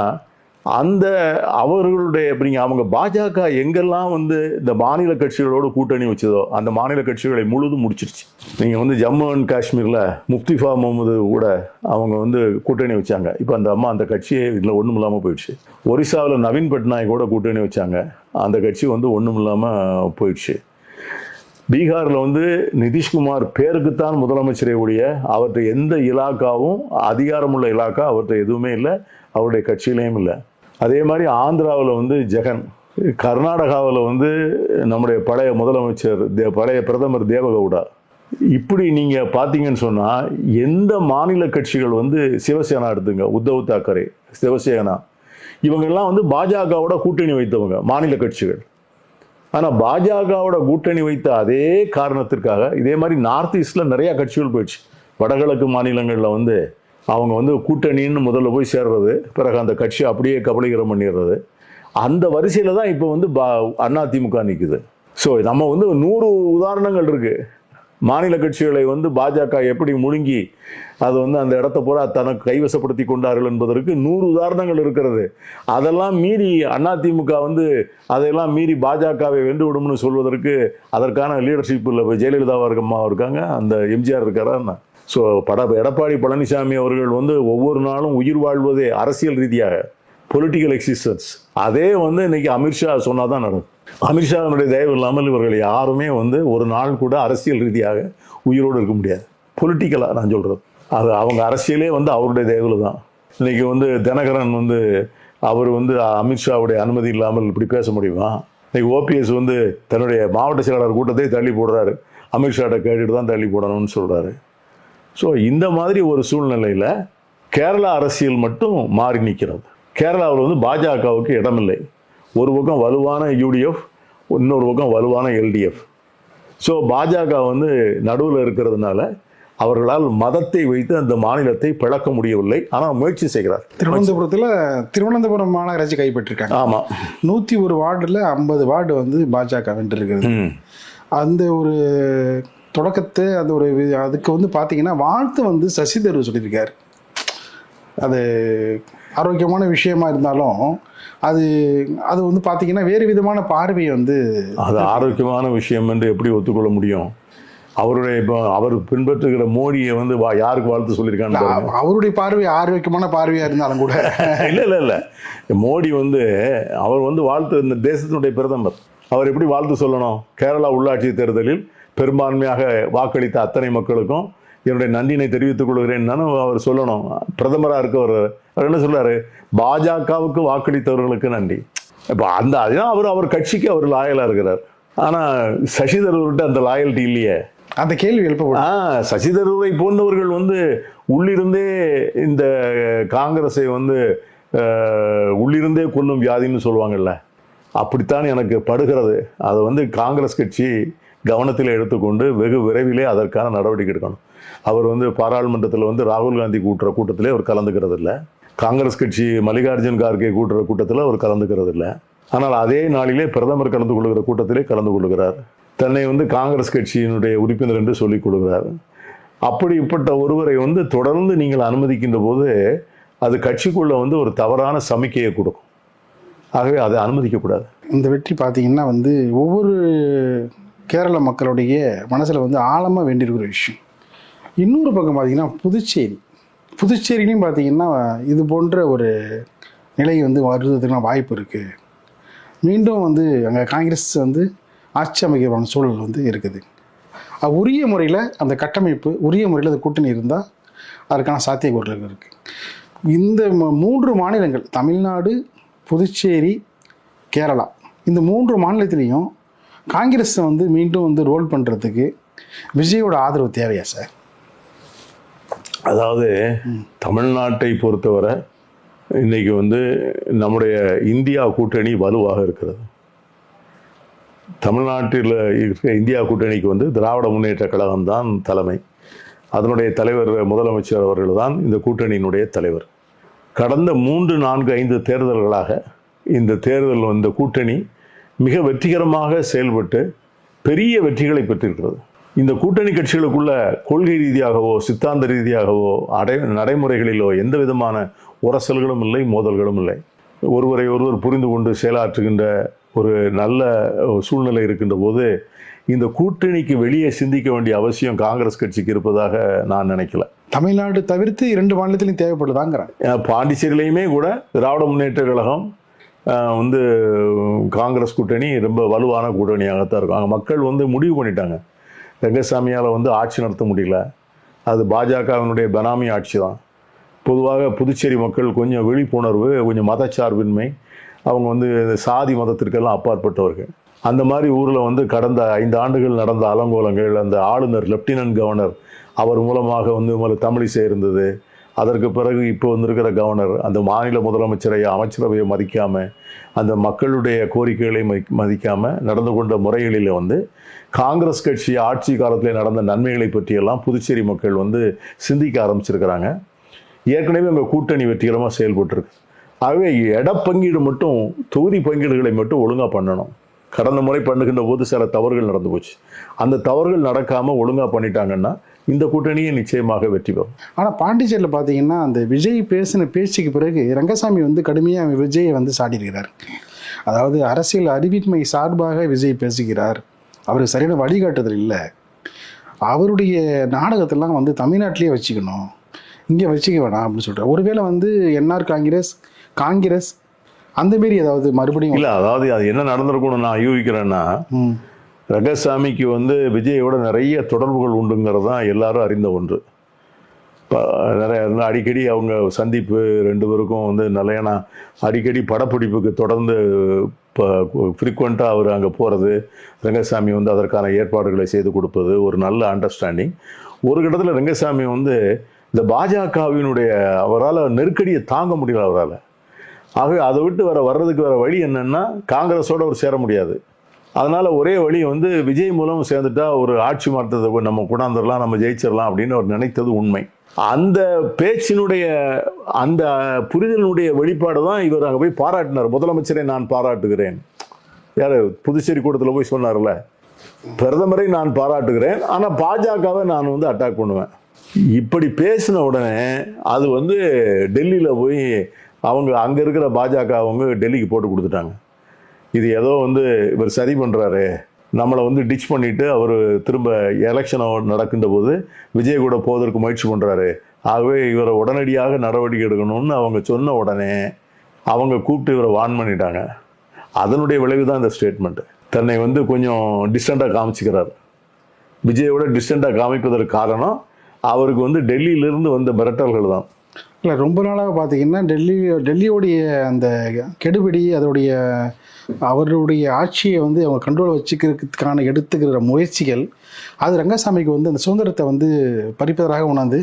அவர்களுடைய அவங்க பாஜக எங்கெல்லாம் வந்து இந்த மாநில கட்சிகளோடு கூட்டணி வச்சதோ அந்த மாநில கட்சிகளை முழுதும் முடிச்சிருச்சு. நீங்கள் வந்து ஜம்மு அண்ட் காஷ்மீரில் முஃப்திஃபா முகமது கூட அவங்க வந்து கூட்டணி வச்சாங்க. இப்போ அந்த கட்சியே இதில் ஒன்றும் இல்லாமல் போயிடுச்சு. ஒரிசாவில் நவீன் பட்நாயக் கூட கூட்டணி வச்சாங்க. அந்த கட்சி வந்து ஒன்றும் இல்லாமல் போயிடுச்சு. பீகாரில் வந்து நிதிஷ்குமார் பேருக்குத்தான் முதலமைச்சரை ஒழிய அவற்றை எந்த இலாக்காவும் அதிகாரமுள்ள இலாக்கா அவற்றை எதுவுமே இல்லை, அவருடைய கட்சியிலையும் இல்லை. அதே மாதிரி ஆந்திராவில் வந்து ஜெகன், கர்நாடகாவில் வந்து நம்முடைய பழைய முதலமைச்சர் பழைய பிரதமர் தேவகவுடா. இப்படி நீங்கள் பார்த்தீங்கன்னு சொன்னால் எந்த மாநில கட்சிகள் வந்து சிவசேனா எடுத்துங்க, உத்தவ் தாக்கரே, சிவசேனா, இவங்கெல்லாம் வந்து பாஜகவோட கூட்டணி வைத்தவங்க மாநில கட்சிகள். ஆனால் பாஜகவோட கூட்டணி வைத்த அதே காரணத்திற்காக இதே மாதிரி நார்த் ஈஸ்டில் நிறையா கட்சிகள் போயிடுச்சு. வடகிழக்கு மாநிலங்களில் வந்து அவங்க வந்து கூட்டணின்னு முதல்ல போய் சேர்றது, பிறகு அந்த கட்சி அப்படியே கபலீகரம் பண்ணிடுறது. அந்த வரிசையில் தான் இப்போ வந்து அதிமுக நிற்குது. ஸோ நம்ம வந்து 100 உதாரணங்கள் இருக்குது. மாநில கட்சிகளை வந்து பாஜக எப்படி முழுங்கி அது வந்து அந்த இடத்த பூரா தனக்கு கைவசப்படுத்தி கொண்டார்கள் என்பதற்கு 100 உதாரணங்கள் இருக்கிறது. அதெல்லாம் மீறி அதிமுக வந்து அதையெல்லாம் மீறி பாஜகவை வென்று விடும்னு சொல்வதற்கு அதற்கான லீடர்ஷிப் இல்லை. இப்போ ஜெயலலிதாவா இருக்காங்க, அந்த எம்ஜிஆர் இருக்காரா. ஸோ எடப்பாடி பழனிசாமி அவர்கள் வந்து ஒவ்வொரு நாளும் உயிர் வாழ்வதே அரசியல் ரீதியாக பொலிட்டிக்கல் எக்ஸிஸ்டன்ஸ். அதே வந்து இன்னைக்கு அமித்ஷா சொன்னால் தான் நடக்கும். அமித்ஷாவினுடைய தயவு இல்லாமல் இவர்கள் யாருமே வந்து ஒரு நாள் கூட அரசியல் ரீதியாக உயிரோடு இருக்க முடியாது. பொலிட்டிக்கலாக நான் சொல்கிறது, அது அவங்க அரசியலே வந்து அவருடைய தயவில் தான். இன்னைக்கு வந்து தினகரன் வந்து அவர் வந்து அமித்ஷாவுடைய அனுமதி இல்லாமல் இப்படி பேச முடியுமா? இன்னைக்கு ஓபிஎஸ் வந்து தன்னுடைய மாவட்ட செயலாளர் கூட்டத்தை தள்ளி போடுறாரு, அமித்ஷாட்ட கேட்டுட்டு தான் தள்ளி போடணும்னு சொல்கிறாரு. ஸோ இந்த மாதிரி ஒரு சூழ்நிலையில் கேரளா அரசியல் மட்டும் மாறி நிற்கிறது. கேரளாவில் வந்து பாஜகவுக்கு இடமில்லை. ஒரு பக்கம் வலுவான யூடிஎஃப், இன்னொரு பக்கம் வலுவான எல்டிஎஃப். ஸோ பாஜக வந்து நடுவில் இருக்கிறதுனால அவர்களால் மதத்தை வைத்து அந்த மாநிலத்தை பிளக்க முடியவில்லை. ஆனால் முயற்சி செய்கிறார். திருவனந்தபுரம் மாநகராட்சி கைப்பற்றிருக்காங்க. ஆமாம், 101 வார்டில் 50 வார்டு வந்து பாஜக வென்றிருக்கிறது. அந்த ஒரு தொடக்கத்தை அந்த ஒரு அதுக்கு வந்து பார்த்தீங்கன்னா வாழ்த்து வந்து சசி தரூர் சொல்லியிருக்காரு. அது ஆரோக்கியமான விஷயமா இருந்தாலும் அது அது வந்து பார்த்தீங்கன்னா வேறு விதமான பார்வையை வந்து அது ஆரோக்கியமான விஷயம் என்று எப்படி ஒத்துக்கொள்ள முடியும்? அவருடைய இப்போ அவர் பின்பற்றுகிற மோடியை வந்து யாருக்கு வாழ்த்து சொல்லியிருக்காங்க? அவருடைய பார்வை ஆரோக்கியமான பார்வையா இருந்தாலும் கூட இல்லை மோடி வந்து அவர் வந்து வாழ்த்து, இந்த தேசத்தினுடைய பிரதமர், அவர் எப்படி வாழ்த்து சொல்லணும்? கேரளா உள்ளாட்சி தேர்தலில் பெரும்பான்மையாக வாக்களித்த அத்தனை மக்களுக்கும் என்னுடைய நன்றினை தெரிவித்துக் கொள்கிறேன் அவர் சொல்லணும். பிரதமராக இருக்கவர் அவர் என்ன சொல்றாரு? பாஜகவுக்கு வாக்களித்தவர்களுக்கு நன்றி. இப்போ அதுதான் அவர் கட்சிக்கு அவர் லாயலாக இருக்கிறார். ஆனால் சசி தரூர்கிட்ட அந்த லாயல்ட்டி இல்லையே. அந்த கேள்வி எழுப்ப சசி தரூரை போன்றவர்கள் வந்து உள்ளிருந்தே இந்த காங்கிரஸை வந்து உள்ளிருந்தே கொல்லும் வியாதின்னு சொல்லுவாங்கல்ல, அப்படித்தான் எனக்கு படுகிறது. அதை வந்து காங்கிரஸ் கட்சி கவனத்தில் எடுத்துக்கொண்டு வெகு விரைவிலே அதற்கான நடவடிக்கை எடுக்கணும். அவர் வந்து பாராளுமன்றத்தில் வந்து ராகுல் காந்தி கூட்டத்திலே அவர் கலந்துக்கிறது இல்லை. காங்கிரஸ் கட்சி மல்லிகார்ஜுன் கார்கே கூட்டத்தில் அவர் கலந்துக்கிறது இல்லை. ஆனால் அதே நாளிலே பிரதமர் கலந்து கொள்கிற கூட்டத்திலே கலந்து கொள்கிறார். தன்னை வந்து காங்கிரஸ் கட்சியினுடைய உறுப்பினர் என்று சொல்லிக் கொள்கிறார். அப்படிப்பட்ட ஒருவரை வந்து தொடர்ந்து நீங்கள் அனுமதிக்கின்ற போது அது கட்சிக்குள்ள வந்து ஒரு தவறான சமிக்கையை கொடுக்கும். ஆகவே அதை அனுமதிக்கக்கூடாது. இந்த வெற்றி பார்த்தீங்கன்னா வந்து ஒவ்வொரு கேரள மக்களுடைய மனசில் வந்து ஆழமாக வேண்டியிருக்கிற விஷயம். இன்னொரு பக்கம் பார்த்தீங்கன்னா புதுச்சேரிலையும் பார்த்தீங்கன்னா இது போன்ற ஒரு நிலை வந்து வருவதற்கான வாய்ப்பு இருக்குது. மீண்டும் வந்து அங்கே காங்கிரஸ் வந்து ஆட்சி அமைக்கிறமான சூழல் வந்து இருக்குது. உரிய முறையில் அந்த கட்டமைப்பு, உரிய முறையில் அந்த கூட்டணி இருந்தால் அதற்கான சாத்தியக்கூறுகள் இருக்குது. இந்த 3 மாநிலங்கள், தமிழ்நாடு, புதுச்சேரி, கேரளா, இந்த 3 மாநிலத்திலையும் காங்கிரஸை வந்து மீண்டும் வந்து ரோல் பண்ணுறதுக்கு விஜயோட ஆதரவு தேவையா சார்? அதாவது தமிழ்நாட்டை பொறுத்தவரை இன்னைக்கு வந்து நம்முடைய இந்தியா கூட்டணி வலுவாக இருக்கிறது. தமிழ்நாட்டில் இருக்கிற இந்தியா கூட்டணிக்கு வந்து திராவிட முன்னேற்ற கழகம் தான் தலைமை. அதனுடைய தலைவர் முதலமைச்சர் அவர்கள் தான் இந்த கூட்டணியினுடைய தலைவர். கடந்த 3, 4, 5 தேர்தல்களாக இந்த கூட்டணி மிக வெற்றிகரமாக செயல்பட்டு பெரிய வெற்றிகளை பெற்றிருக்கிறது. இந்த கூட்டணி கட்சிகளுக்குள்ள கொள்கை ரீதியாகவோ சித்தாந்த ரீதியாகவோ நடைமுறைகளிலோ எந்த விதமான உரசல்களும் இல்லை, மோதல்களும் இல்லை. ஒருவரை ஒருவர் புரிந்து கொண்டு செயலாற்றுகின்ற ஒரு நல்ல சூழ்நிலை இருக்கின்ற போது இந்த கூட்டணிக்கு வெளியே சிந்திக்க வேண்டிய அவசியம் காங்கிரஸ் கட்சிக்கு இருப்பதாக நான் நினைக்கல. தமிழ்நாடு தவிர்த்து 2 மாநிலத்திலையும் தேவைப்படுதாங்கிறேன். பாண்டிச்சேரியிலையுமே கூட திராவிட முன்னேற்ற கழகம் வந்து காங்கிரஸ் கூட்டணி ரொம்ப வலுவான கூட்டணியாகத்தான் இருக்கும். அங்கே மக்கள் வந்து முடிவு பண்ணிட்டாங்க, ரங்கசாமியால் வந்து ஆட்சி நடத்த முடியல, அது பாஜகவினுடைய பெனாமி ஆட்சி தான். பொதுவாக புதுச்சேரி மக்கள் கொஞ்சம் விழிப்புணர்வு, கொஞ்சம் மதச்சார்பின்மை, அவங்க வந்து சாதி மதத்திற்கெல்லாம் அப்பாற்பட்டவர்கள். அந்த மாதிரி ஊரில் வந்து கடந்த 5 ஆண்டுகள் நடந்த அலங்கோலங்கள், அந்த ஆளுநர் லெப்டினன்ட் கவர்னர் அவர் மூலமாக வந்து தமிழிசை இருந்தது. அதற்கு பிறகு இப்போ வந்திருக்கிற கவர்னர் அந்த மாநில முதலமைச்சரை அமைச்சரவையை மதிக்காமல், அந்த மக்களுடைய கோரிக்கைகளை மதிக்காமல் நடந்து கொண்ட முறைகளில் வந்து காங்கிரஸ் கட்சி ஆட்சி காலத்தில் நடந்த நன்மைகளை பற்றியெல்லாம் புதுச்சேரி மக்கள் வந்து சிந்திக்க ஆரம்பிச்சிருக்கிறாங்க. ஏற்கனவே அங்கே கூட்டணி வெற்றிகரமாக செயல்பட்டுருக்கு. ஆகவே இடப்பங்கீடு மட்டும், தொகுதி பங்கீடுகளை மட்டும் ஒழுங்காக பண்ணணும். கடந்த முறை பண்ணுகின்ற போது சில தவறுகள் நடந்து போச்சு. அந்த தவறுகள் நடக்காமல் ஒழுங்காக பண்ணிட்டாங்கன்னா இந்த கூட்டணியை நிச்சயமாக வெற்றி பெறும். ஆனால் பாண்டிச்சேரியில் பார்த்தீங்கன்னா அந்த விஜய் பேசின பேச்சுக்கு பிறகு ரங்கசாமி வந்து கடுமையாக விஜயை வந்து சாடியிருக்கிறார். அதாவது அரசியல் அறிவின்மை சார்பாக விஜய் பேசுகிறார், அவருக்கு சரியான வழிகாட்டுதல் இல்லை, அவருடைய நாடகத்தெல்லாம் வந்து தமிழ்நாட்டிலே வச்சுக்கணும், இங்கே வச்சுக்க வேணாம் அப்படின்னு சொல்கிறார். ஒருவேளை வந்து என்ஆர் காங்கிரஸ் அந்த மாரி ஏதாவது மறுபடியும் இல்லை, அதாவது அது என்ன நடந்திருக்கணும் நான் யூகிக்கிறேன்னா, ரங்கசாமிக்கு வந்து விஜயோட நிறைய தொடர்புகள் உண்டுங்கிறது தான் எல்லாரும் அறிந்த ஒன்று. இப்போ நிறைய அடிக்கடி அவங்க சந்திப்பு 2 பேருக்கும் வந்து நிலையான அடிக்கடி படப்பிடிப்புக்கு தொடர்ந்து இப்போ ஃப்ரீக்வெண்ட்டாக அவர் அங்கே போகிறது, ரங்கசாமி வந்து அதற்கான ஏற்பாடுகளை செய்து கொடுப்பது, ஒரு நல்ல அண்டர்ஸ்டாண்டிங். ஒரு கட்டத்தில் ரங்கசாமி வந்து இந்த பாஜகவினுடைய அவரால் நெருக்கடியை தாங்க முடியல. அவரால் ஆகவே அதை விட்டு வர்றதுக்கு வேற வழி என்னன்னா காங்கிரஸோட அவர் சேர முடியாது. அதனால ஒரே வழி வந்து விஜய் மூலம் சேர்ந்துட்டா ஒரு ஆட்சி மாற்றத்தை நம்ம கொண்டாந்துடலாம், நம்ம ஜெயிச்சிடலாம் அப்படின்னு அவர் நினைத்தது உண்மை. அந்த பேச்சினுடைய அந்த புரிதலினுடைய வெளிப்பாடு தான் இவர் அங்கே போய் பாராட்டினார். முதலமைச்சரை நான் பாராட்டுகிறேன். யார் புதுச்சேரி கூட்டத்தில் போய் சொன்னார்ல, பிரதமரை நான் பாராட்டுகிறேன், ஆனால் பாஜகவை நான் வந்து அட்டாக் பண்ணுவேன். இப்படி பேசின உடனே அது வந்து டெல்லியில் போய் அவங்க அங்கே இருக்கிற பாஜக அவங்க டெல்லிக்கு போட்டு கொடுத்துட்டாங்க. இது ஏதோ வந்து இவர் சரி பண்ணுறாரு, நம்மளை வந்து டிச் பண்ணிட்டு அவர் திரும்ப எலெக்ஷன் நடக்கின்ற போது விஜய் கூட போவதற்கு முயற்சி பண்ணுறாரு, ஆகவே இவரை உடனடியாக நடவடிக்கை எடுக்கணும்னு அவங்க சொன்ன உடனே அவங்க கூப்பிட்டு இவரை வார்ன் பண்ணிட்டாங்க. அதனுடைய விளைவு தான் இந்த ஸ்டேட்மெண்ட். தன்னை வந்து கொஞ்சம் டிஸ்டண்டாக காமிச்சிக்கிறார். விஜயோட டிஸ்டண்டாக காமிப்பதற்கு காரணம் அவருக்கு வந்து டெல்லியிலிருந்து வந்த மிரட்டல்கள் தான். இல்லை, ரொம்ப நாளாக பார்த்தீங்கன்னா டெல்லியோடைய அந்த கெடுபிடி, அதோடைய அவருடைய ஆட்சியை வந்து அவங்க கண்ட்ரோல் வச்சுக்கிறதுக்கான எடுத்துக்கிற முயற்சிகள், அது ரங்கசாமிக்கு வந்து அந்த சுதந்திரத்தை வந்து பறிப்பதற்காக உணர்ந்து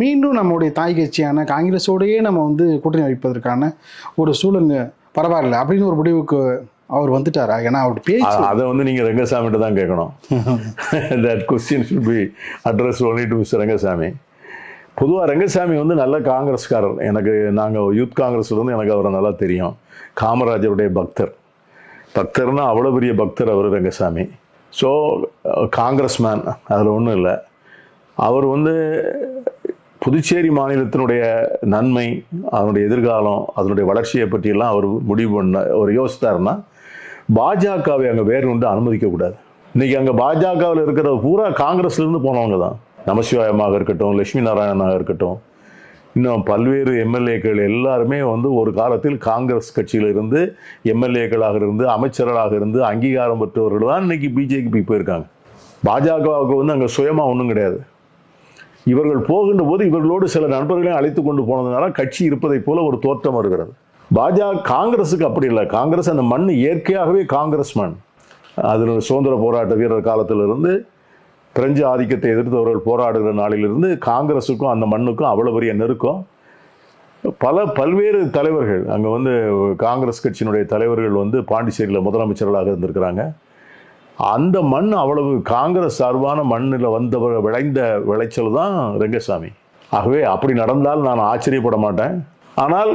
மீண்டும் நம்மளுடைய தாய் கட்சியான காங்கிரஸோடையே நம்ம வந்து கூட்டணி வைப்பதற்கான ஒரு சூழல் பரவாயில்ல அப்படின்னு ஒரு முடிவுக்கு அவர் வந்துட்டாரா? ஏன்னா அவருடைய பேச்சு அதை வந்து நீங்கள் ரங்கசாமிகிட்ட தான் கேட்கணும். That question should be address only to mister Rangasamy. பொதுவாக ரங்கசாமி வந்து நல்ல காங்கிரஸ்காரர். நாங்கள் யூத் காங்கிரஸ்லேருந்து எனக்கு அவரை நல்லா தெரியும். காமராஜருடைய பக்தர்னா அவ்வளோ பெரிய பக்தர் அவர் ரங்கசாமி. ஸோ காங்கிரஸ் மேன், அதில் ஒன்றும் இல்லை. அவர் வந்து புதுச்சேரி மாநிலத்தினுடைய நன்மை, அதனுடைய எதிர்காலம், அதனுடைய வளர்ச்சியை பற்றியெல்லாம் அவர் முடிவு பண்ண ஒரு யோசித்தாருன்னா பாஜகவை அங்கே வேறு ஒன்று அனுமதிக்கக்கூடாது. இன்றைக்கி அங்கே பாஜகவில் இருக்கிற பூரா காங்கிரஸ்லேருந்து போனவங்க தான். நமசிவாயமாக இருக்கட்டும், லட்சுமி நாராயணனாக இருக்கட்டும், இன்னும் பல்வேறு எம்எல்ஏக்கள் எல்லாருமே வந்து ஒரு காலத்தில் காங்கிரஸ் கட்சியில் இருந்து எம்எல்ஏக்களாக இருந்து அமைச்சர்களாக இருந்து அங்கீகாரம் பெற்றவர்கள் தான் இன்னைக்கு பிஜேபி போயிருக்காங்க. பாஜகவுக்கு வந்து அங்கே சுயமாக ஒன்றும் கிடையாது. இவர்கள் போகின்ற போது இவர்களோடு சில நண்பர்களையும் அழைத்து கொண்டு போனதுனால கட்சி இருப்பதை போல ஒரு தோற்றம் வருகிறது. காங்கிரஸுக்கு அப்படி இல்லை. காங்கிரஸ் அந்த மண் இயற்கையாகவே காங்கிரஸ் மண். அதில் சுதந்திர போராட்ட வீரர் காலத்திலிருந்து பிரெஞ்சு ஆதிக்கத்தை எதிர்த்தவர்கள் போராடுகிற நாளிலிருந்து காங்கிரஸுக்கும் அந்த மண்ணுக்கும் அவ்வளோ பெரிய நெருக்கம். பல்வேறு தலைவர்கள் அங்கே வந்து காங்கிரஸ் கட்சியினுடைய தலைவர்கள் வந்து பாண்டிச்சேரியில் முதலமைச்சர்களாக இருந்திருக்கிறாங்க. அந்த மண் அவ்வளவு காங்கிரஸ் சார்பான மண்ணில் விளைந்த விளைச்சல் தான் ரங்கசாமி. ஆகவே அப்படி நடந்தால் நான் ஆச்சரியப்பட மாட்டேன். ஆனால்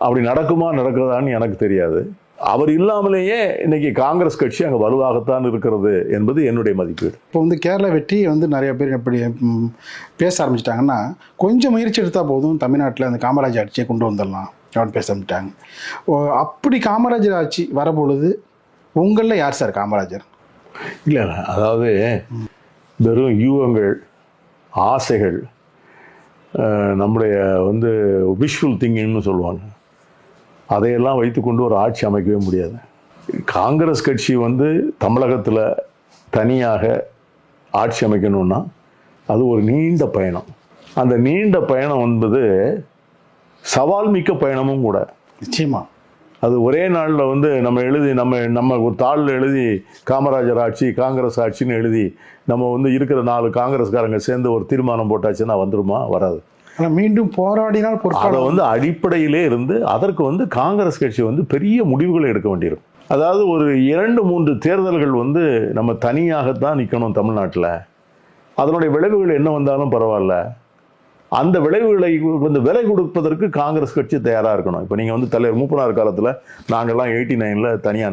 அப்படி நடக்கிறதான்னு எனக்கு தெரியாது. அவர் இல்லாமலேயே இன்னைக்கு காங்கிரஸ் கட்சி அங்கே வலுவாகத்தான் இருக்கிறது என்பது என்னுடைய மதிப்பீடு. இப்போ வந்து கேரளா வெற்றி வந்து நிறைய பேர் எப்படி பேச ஆரம்பிச்சிட்டாங்கன்னா, கொஞ்சம் முயற்சி எடுத்தால் போதும் தமிழ்நாட்டில் அந்த காமராஜர் ஆட்சியை கொண்டு வந்துடலாம் அப்படின்னு பேச ஆரம்பிச்சிட்டாங்க. அப்படி காமராஜர் ஆட்சி வரப்பொழுது உங்களில் யார் சார் காமராஜர்? இல்லை, அதாவது வெறும் யூகங்கள், ஆசைகள், நம்முடைய வந்து விஷுவல் திங்கிங்னு சொல்லுவாங்க, அதையெல்லாம் வைத்துக்கொண்டு ஒரு ஆட்சி அமைக்கவே முடியாது. காங்கிரஸ் கட்சி வந்து தமிழகத்தில் தனியாக ஆட்சி அமைக்கணும்னா அது ஒரு நீண்ட பயணம். அந்த நீண்ட பயணம் என்பது சவால் மிக்க பயணமும் கூட. நிச்சயமா அது ஒரே நாளில் வந்து நம்ம ஒரு தாளில் எழுதி காமராஜர் ஆட்சி காங்கிரஸ் ஆட்சின்னு எழுதி நம்ம வந்து இருக்கிற 4 காங்கிரஸ்காரங்க சேர்ந்து ஒரு தீர்மானம் போட்டாச்சுன்னா வந்துருமா? வராது. மீண்டும் போராடினால் அதை வந்து அடிப்படையிலே இருந்து அதற்கு வந்து காங்கிரஸ் கட்சி வந்து பெரிய முடிவுகளை எடுக்க வேண்டியிருக்கும். அதாவது ஒரு 2-3 தேர்தல்கள் வந்து நம்ம தனியாகத்தான் நிற்கணும் தமிழ்நாட்டில். அதனுடைய விளைவுகள் என்ன வந்தாலும் பரவாயில்ல, அந்த விளைவுகளை வந்து விலை கொடுப்பதற்கு காங்கிரஸ் கட்சி தயாராக இருக்கணும். இப்போ நீங்கள் வந்து தலைவர் மூப்பனார் காலத்தில் நாங்கள்லாம் 89ல் தனியாக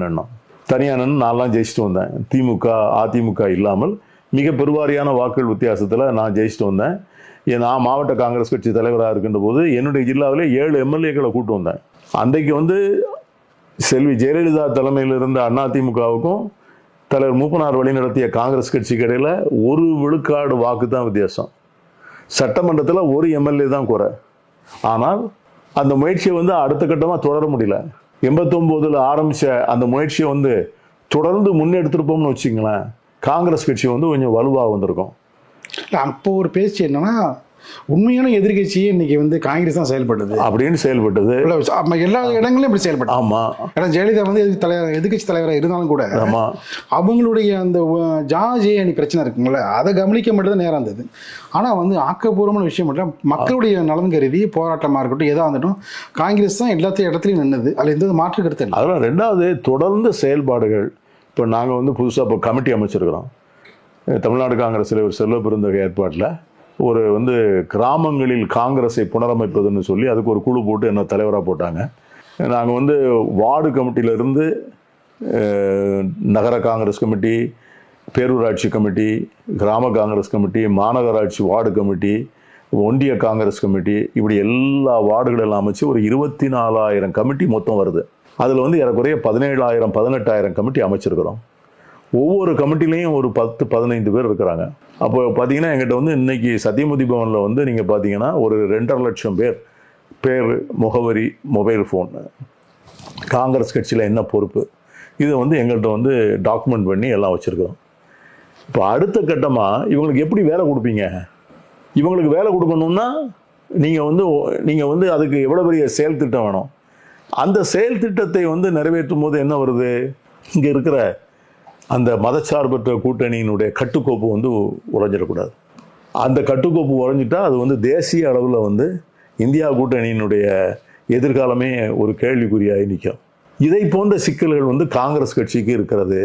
நின்று நான்லாம் ஜெயிச்சுட்டு வந்தேன். திமுக அதிமுக இல்லாமல் மிக பெருவாரியான வாக்குகள் வித்தியாசத்தில் நான் ஜெயிச்சுட்டு வந்தேன். நான் மாவட்ட காங்கிரஸ் கட்சி தலைவராக இருக்கின்ற போது என்னுடைய ஜில்லாவிலே 7 எம்எல்ஏக்களை கூட்டு வந்தேன். அன்றைக்கு வந்து செல்வி ஜெயலலிதா தலைமையில் இருந்த அதிமுகவுக்கும் தலைவர் மூப்பனார் வழி நடத்திய காங்கிரஸ் கட்சிக்கு இடையில் 1 விழுக்காடு வாக்கு தான் வித்தியாசம். சட்டமன்றத்தில் 1 எம்எல்ஏ தான் குறை. ஆனால் அந்த முயற்சியை வந்து அடுத்த கட்டமாக தொடர முடியல. 89ல் ஆரம்பித்த அந்த முயற்சியை வந்து தொடர்ந்து முன்னெடுத்திருப்போம்னு வச்சுங்களேன், காங்கிரஸ் கட்சி வந்து கொஞ்சம் வலுவாக வந்திருக்கும். இல்லை, அப்போ ஒரு பேச்சு என்னன்னா, உண்மையான எதிர்க்கட்சியே இன்னைக்கு வந்து காங்கிரஸ் தான் செயல்படுது அப்படின்னு செயல்பட்டது. எல்லா இடங்களிலும் இப்படி செயல்பட்டு. ஆமா, ஏன்னா ஜெயலலிதா வந்து எதிர்க்கட்சி தலைவராக இருந்தாலும் கூட ஆமா, அவங்களுடைய அந்த ஜாஜே அணி பிரச்சனை இருக்குங்கள, அதை கவனிக்க மட்டும் தான் நேரம் இருந்தது. ஆனால் வந்து ஆக்கப்பூர்வமான விஷயம் மட்டும் மக்களுடைய நலன் கருதி போராட்டமாக இருக்கட்டும் எதாக வந்துட்டும் காங்கிரஸ் தான் இடத்துலையும் நின்னது. அதில் எந்த மாற்று கருத்து இல்லை. அதெல்லாம் ரெண்டாவது தொடர்ந்து செயல்பாடுகள். இப்போ நாங்கள் வந்து புதுசாக இப்போ கமிட்டி அமைச்சிருக்கிறோம். தமிழ்நாடு காங்கிரஸ் தலைவர் செல்வ பெருந்தகை ஏற்பாட்டில் ஒரு வந்து கிராமங்களில் காங்கிரஸை புனரமைப்பதுன்னு சொல்லி அதுக்கு ஒரு குழு போட்டு என்ன தலைவராக போட்டாங்க. நாங்கள் வந்து வார்டு கமிட்டியிலேருந்து நகர காங்கிரஸ் கமிட்டி, பேரூராட்சி கமிட்டி, கிராம காங்கிரஸ் கமிட்டி, மாநகராட்சி வார்டு கமிட்டி, ஒன்றிய காங்கிரஸ் கமிட்டி, இப்படி எல்லா வார்டுகளெல்லாம் அமைச்சு ஒரு 24,000 கமிட்டி மொத்தம் வருது. அதில் வந்து ஏறக்குறைய 17,000 18,000 கமிட்டி அமைச்சிருக்கிறோம். ஒவ்வொரு கமிட்டிலையும் ஒரு 10-15 பேர் இருக்கிறாங்க. அப்போ பார்த்தீங்கன்னா எங்கிட்ட வந்து இன்னைக்கு சத்தியமூர்த்தி பவனில் வந்து நீங்கள் பார்த்தீங்கன்னா ஒரு 2.5 லட்சம் பேர் முகவரி, மொபைல் ஃபோன், காங்கிரஸ் கட்சியில் என்ன பொறுப்பு, இதை வந்து எங்கள்கிட்ட வந்து டாக்குமெண்ட் பண்ணி எல்லாம் வச்சுருக்கிறோம். இப்போ அடுத்த கட்டமாக இவங்களுக்கு எப்படி வேலை கொடுப்பீங்க? இவங்களுக்கு வேலை கொடுக்கணுன்னா நீங்கள் வந்து அதுக்கு எவ்வளோ பெரிய செயல் திட்டம் வேணும். அந்த செயல் திட்டத்தை வந்து நிறைவேற்றும் போது என்ன வருது, இங்கே இருக்கிற அந்த மதச்சார்பற்ற கூட்டணியினுடைய கட்டுக்கோப்பு வந்து உறைஞ்சிடக்கூடாது. அந்த கட்டுக்கோப்பு உறைஞ்சிட்டா அது வந்து தேசிய அளவில் வந்து இந்தியா கூட்டணியினுடைய எதிர்காலமே ஒரு கேள்விக்குறியாகி நிற்கும். இதை போன்ற சிக்கல்கள் வந்து காங்கிரஸ் கட்சிக்கு இருக்கிறது.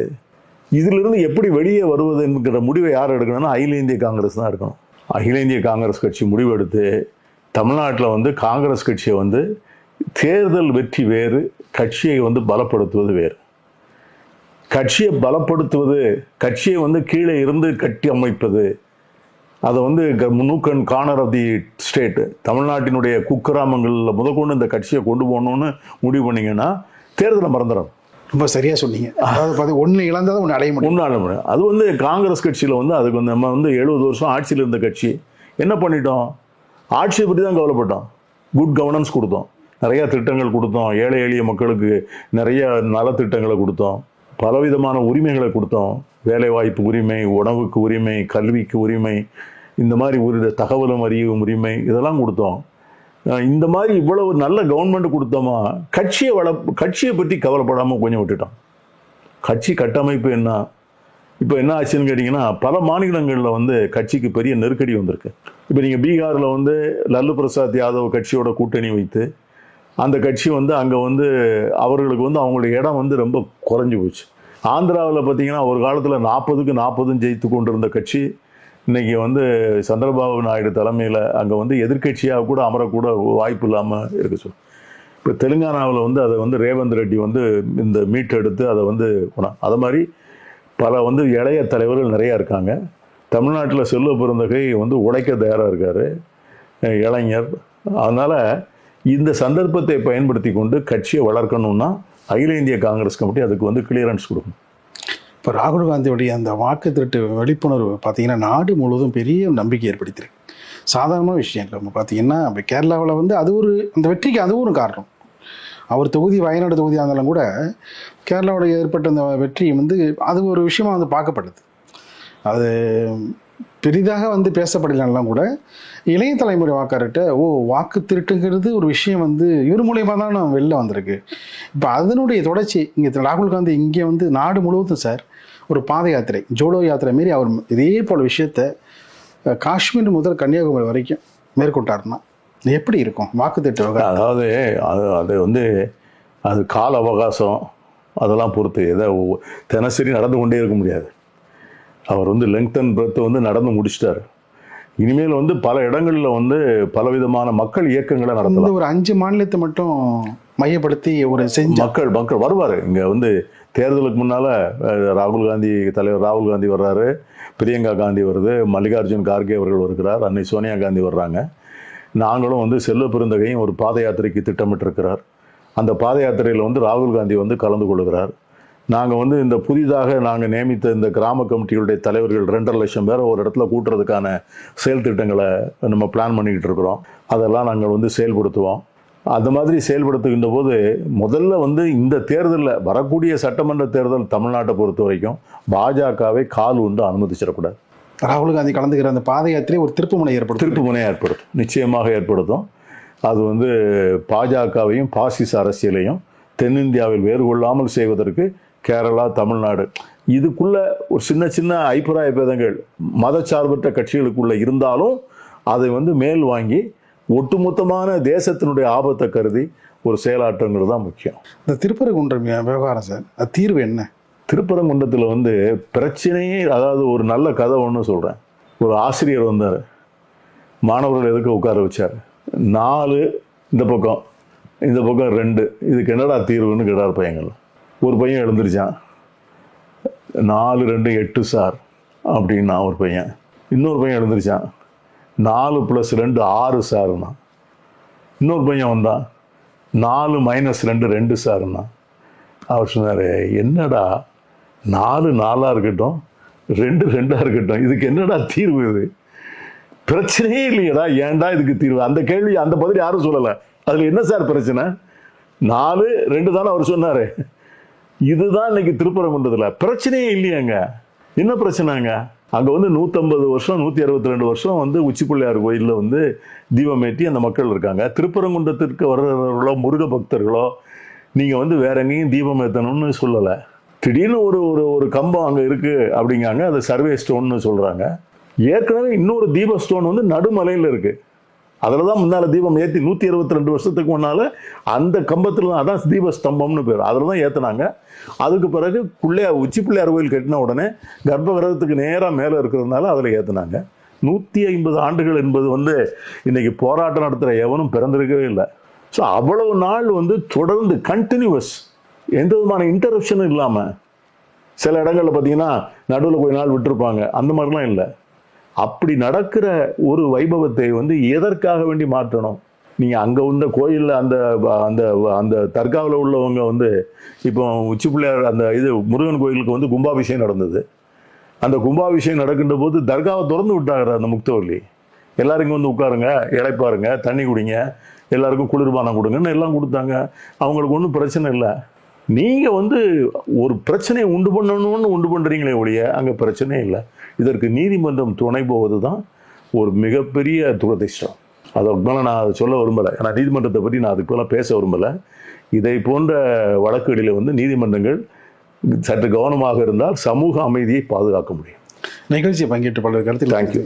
இதிலிருந்து எப்படி வெளியே வருவது என்கிற முடிவை யார் எடுக்கணும்னா அகில இந்திய காங்கிரஸ் தான் எடுக்கணும். அகில இந்திய காங்கிரஸ் கட்சி முடிவெடுத்து தமிழ்நாட்டில் வந்து காங்கிரஸ் கட்சியை வந்து தேர்தல் வெற்றி வேறு, கட்சியை வந்து பலப்படுத்துவது வேறு. கட்சியை பலப்படுத்துவது, கட்சியை வந்து கீழே இருந்து கட்டி அமைப்பது, அதை வந்து nook and corner of the state, தமிழ்நாட்டினுடைய குக்கிராமங்களில் முதற்கொண்டு இந்த கட்சியை கொண்டு போகணும்னு முடிவு பண்ணிங்கன்னா தேர்தலை மறந்துடும். ரொம்ப சரியாக சொன்னீங்க. அதாவது ஒன்று இழந்தால் ஒன்று அடைய முடியும். அது வந்து காங்கிரஸ் கட்சியில் வந்து அதுக்கு வந்து நம்ம வந்து 70 வருஷம் ஆட்சியில் இருந்த கட்சி என்ன பண்ணிட்டோம், ஆட்சியை பற்றி தான் கவலைப்பட்டோம். குட் கவர்னன்ஸ் கொடுத்தோம், நிறையா திட்டங்கள் கொடுத்தோம், ஏழை எளிய மக்களுக்கு நிறைய நலத்திட்டங்களை கொடுத்தோம், பலவிதமான உரிமைகளை கொடுத்தோம். வேலைவாய்ப்பு உரிமை, உணவுக்கு உரிமை, கல்விக்கு உரிமை, இந்த மாதிரி ஒரு தகவலும் அறியும் உரிமை, இதெல்லாம் கொடுத்தோம். இந்த மாதிரி இவ்வளவு நல்ல கவர்மெண்ட் கொடுத்தோமா, கட்சியை பற்றி கவலைப்படாமல் கொஞ்சம் விட்டுட்டோம். கட்சி கட்டமைப்பு என்ன, இப்போ என்ன ஆச்சுன்னு கேட்டிங்கன்னா பல மாநிலங்களில் வந்து கட்சிக்கு பெரிய நெருக்கடி வந்திருக்கு. இப்போ நீங்கள் பீகாரில் வந்து லல்லு பிரசாத் யாதவ் கட்சியோட கூட்டணி வைத்து அந்த கட்சி வந்து அங்கே வந்து அவர்களுக்கு வந்து அவங்களுடைய இடம் வந்து ரொம்ப குறைஞ்சி போச்சு. ஆந்திராவில் பார்த்தீங்கன்னா ஒரு காலத்தில் 40க்கு 40 ஜெயித்து கொண்டிருந்த கட்சி இன்றைக்கி வந்து சந்திரபாபு நாயுடு தலைமையில் அங்கே வந்து எதிர்கட்சியாக கூட அமரக்கூட வாய்ப்பு இல்லாமல் இருக்கு. சொல் இப்போ தெலுங்கானாவில் வந்து அதை வந்து ரேவந்த் ரெட்டி வந்து இந்த மீட்டெடுத்து அதை வந்து அதை மாதிரி பல வந்து இளைய தலைவர்கள் நிறையா இருக்காங்க. தமிழ்நாட்டில் செல்வ பெருந்தகை வந்து உழைக்க தயாராக இருக்கார், இளைஞர். அதனால் இந்த சந்தர்ப்பத்தை பயன்படுத்தி கொண்டு கட்சியை வளர்க்கணும்னா அகில இந்திய காங்கிரஸ் கமிட்டி அதுக்கு வந்து கிளியரன்ஸ் கொடுக்கணும். இப்போ ராகுல் காந்தியுடைய அந்த வாக்கு திருட்டு விழிப்புணர்வு பார்த்தீங்கன்னா நாடு முழுவதும் பெரிய நம்பிக்கை ஏற்படுத்தியிருக்கு. சாதாரணமான விஷயம் இல்லை. நம்ம பார்த்தீங்கன்னா இப்போ கேரளாவில் வந்து அது ஒரு அந்த வெற்றிக்கு அதுவும் ஒரு காரணம். அவர் தொகுதி வயநாடு தொகுதியாக இருந்தாலும் கூட கேரளாவுடைய ஏற்பட்ட அந்த வெற்றி வந்து அது ஒரு விஷயமாக வந்து பார்க்கப்படுது. அது பெரிதாக வந்து பேசப்படலாம் கூட இளைய தலைமுறை வாக்காளர்கிட்ட வாக்கு திருட்டுங்கிறது ஒரு விஷயம் வந்து இவர் மூலியமாக தான் வெளில வந்திருக்கு. இப்போ அதனுடைய தொடர்ச்சி இங்கே ராகுல் காந்தி இங்கே வந்து நாடு முழுவதும் சார் ஒரு பாத யாத்திரை, ஜோடோ யாத்திரை மாரி அவர் இதே போல் விஷயத்த காஷ்மீர் முதல் கன்னியாகுமரி வரைக்கும் மேற்கொண்டாருன்னா எப்படி இருக்கும் வாக்கு திட்ட விவகாரம்? அதாவது அது வந்து அது கால அவகாசம் அதெல்லாம் பொறுத்து தினசரி நடந்து கொண்டே இருக்க முடியாது. அவர் வந்து லெங்த் அண்ட் பிரெத் வந்து நடந்து முடிச்சிட்டாரு. இனிமேல் வந்து பல இடங்களில் வந்து பலவிதமான மக்கள் இயக்கங்களை நடத்தலாம். ஒரு 5 மாநிலத்தை மட்டும் மையப்படுத்தி ஒரு மக்கள் வருவார். இங்கே வந்து தேர்தலுக்கு முன்னால் தலைவர் ராகுல் காந்தி வர்றாரு, பிரியங்கா காந்தி வருது, மல்லிகார்ஜுன் கார்கே அவர்கள் வருகிறார், அன்னை சோனியா காந்தி வர்றாங்க. நாங்களும் வந்து செல்வ பெருந்தகையும் ஒரு பாத யாத்திரைக்கு திட்டமிட்டிருக்கிறார். அந்த பாத யாத்திரையில் வந்து ராகுல் காந்தி வந்து கலந்து கொள்கிறார். நாங்கள் வந்து இந்த புதிதாக நாங்கள் நியமித்த இந்த கிராம கமிட்டிகளுடைய தலைவர்கள் 2.5 லட்சம் பேரை ஒரு இடத்துல கூட்டுறதுக்கான செயல் திட்டங்களை நம்ம பிளான் பண்ணிக்கிட்டு இருக்கிறோம். அதெல்லாம் நாங்கள் வந்து செயல்படுத்துவோம். அந்த மாதிரி செயல்படுத்துகின்ற போது முதல்ல வந்து இந்த தேர்தலில் வரக்கூடிய சட்டமன்ற தேர்தல் தமிழ்நாட்டை பொறுத்த வரைக்கும் பாஜகவை கால் உண்டு அனுமதிச்சிடக்கூடாது. ராகுல் காந்தி கலந்துக்கிற அந்த பாத யாத்திரை ஒரு திருப்புமுனை ஏற்படுத்தும், நிச்சயமாக ஏற்படுத்தும். அது வந்து பாஜகவையும் பாசிச அரசியலையும் தென்னிந்தியாவில் வேறு கொள்ளாமல் செய்வதற்கு கேரளா, தமிழ்நாடு இதுக்குள்ள ஒரு சின்ன சின்ன அபிப்பிராய பேதங்கள் மதச்சார்பற்ற கட்சிகளுக்குள்ள இருந்தாலும் அதை வந்து மேல் வாங்கி ஒட்டுமொத்தமான தேசத்தினுடைய ஆபத்தை கருதி ஒரு செயலாற்றங்கிறது தான் முக்கியம். இந்த திருப்பரங்குன்றம் விவகாரம் சார், அது தீர்வு என்ன? திருப்பரங்குன்றத்தில் வந்து பிரச்சனையே, அதாவது ஒரு நல்ல கதை ஒன்று சொல்கிறேன். ஒரு ஆசிரியர் வந்தார், மாணவர்கள் எதுக்கு உட்கார வச்சார். 4 இந்த பக்கம் 2, இதுக்கு என்னடா தீர்வுன்னு கேட்டார் பையங்கள். ஒரு பையன் எழுந்திருச்சான், 4 2 8 சார் அப்படின்னா ஒரு பையன். இன்னொரு பையன் எழுந்திருச்சான், 4 + 2 6 சார்னா. இன்னொரு பையன் வந்தான், 4 - 2 2 சார்னா. அவர் சொன்னார், என்னடா 4 4 இருக்கட்டும், 2 2 இருக்கட்டும், இதுக்கு என்னடா தீர்வு? இது பிரச்சனையே இல்லையடா, ஏன்டா இதுக்கு தீர்வு? அந்த கேள்வி, அந்த பதில் யாரும் சொல்லலை. அதில் என்ன சார் பிரச்சனை? 4 2 தானே அவர் சொன்னார். இதுதான் இன்னைக்கு திருப்பரங்குன்றத்தில் பிரச்சனையே இல்லையாங்க. என்ன பிரச்சனைங்க? அங்கே வந்து 150 வருஷம் 162 வருஷம் வந்து உச்சி பிள்ளையார் கோயிலில் வந்து தீபமேற்றி அந்த மக்கள் இருக்காங்க. திருப்பரங்குன்றத்திற்கு வர்றவர்களோ முருக பக்தர்களோ நீங்கள் வந்து வேற எங்கேயும் தீபம் ஏற்றணும்னு சொல்லலை. திடீர்னு ஒரு ஒரு ஒரு கம்பம் அங்கே இருக்குது அப்படிங்காங்க, அது சர்வே ஸ்டோன்னு சொல்கிறாங்க. ஏற்கனவே இன்னொரு தீப ஸ்டோன் வந்து நடுமலையில் இருக்குது. அதில் தான் முன்னால் தீபம் ஏற்றி 122 வருஷத்துக்கு முன்னால் அந்த கம்பத்தில் தான், அதான் தீப ஸ்தம்பம்னு பேர், அதில் தான் ஏற்றினாங்க. அதுக்கு பிறகு உச்சி பிள்ளையார் கோயில் கட்டின உடனே கர்ப்ப கிரகத்துக்கு நேராக மேலே இருக்கிறதுனால அதில் ஏற்றினாங்க. 150 ஆண்டுகள் என்பது வந்து இன்னைக்கு போராட்டம் நடத்துகிற எவனும் பிறந்திருக்கவே இல்லை. ஸோ அவ்வளவு நாள் வந்து தொடர்ந்து கண்டினியூவஸ், எந்த விதமான இன்டரப்ஷனும் இல்லாமல். சில இடங்களில் பார்த்தீங்கன்னா நடுவில் கொஞ்ச நாள் விட்டுருப்பாங்க, அந்த மாதிரிலாம் இல்லை. அப்படி நடக்கிற ஒரு வைபவத்தை வந்து எதற்காக வேண்டி மாற்றணும்? நீங்கள் அங்கே வந்த கோயிலில் அந்த அந்த அந்த தர்காவில் உள்ளவங்க வந்து இப்போ உச்சி பிள்ளையார் அந்த முருகன் கோயிலுக்கு வந்து கும்பாபிஷேகம் நடந்தது. அந்த கும்பாபிஷேகம் நடக்கின்ற போது தர்காவை திறந்து விட்டாங்க. அந்த முக்தவல்லி எல்லாரும் இங்கே வந்து உட்காருங்க, இளைப்பாருங்க, தண்ணி குடிங்க, எல்லாருக்கும் குளிர்பானம் கொடுங்கன்னு எல்லாம் கொடுத்தாங்க. அவங்களுக்கு ஒன்றும் பிரச்சனை இல்லை. நீங்கள் வந்து ஒரு பிரச்சனையை உண்டு பண்ணணும்னு உண்டு பண்ணுறீங்களே ஒழிய அங்கே பிரச்சனையே இல்லை. இதற்கு நீதிமன்றம் துணை போவது தான் ஒரு மிகப்பெரிய துரதிர்ஷ்டம். அதுக்கு மேலே நான் சொல்ல விரும்பலை, ஏன்னா நீதிமன்றத்தை பற்றி நான் அதுக்கு மேலே பேச விரும்பலை. இதை போன்ற வழக்குகளில் வந்து நீதிமன்றங்கள் சற்று கவனமாக இருந்தால் சமூக அமைதியை பாதுகாக்க முடியும். நிகழ்ச்சியை பங்கேற்று பல கருத்தில் தேங்க்யூ.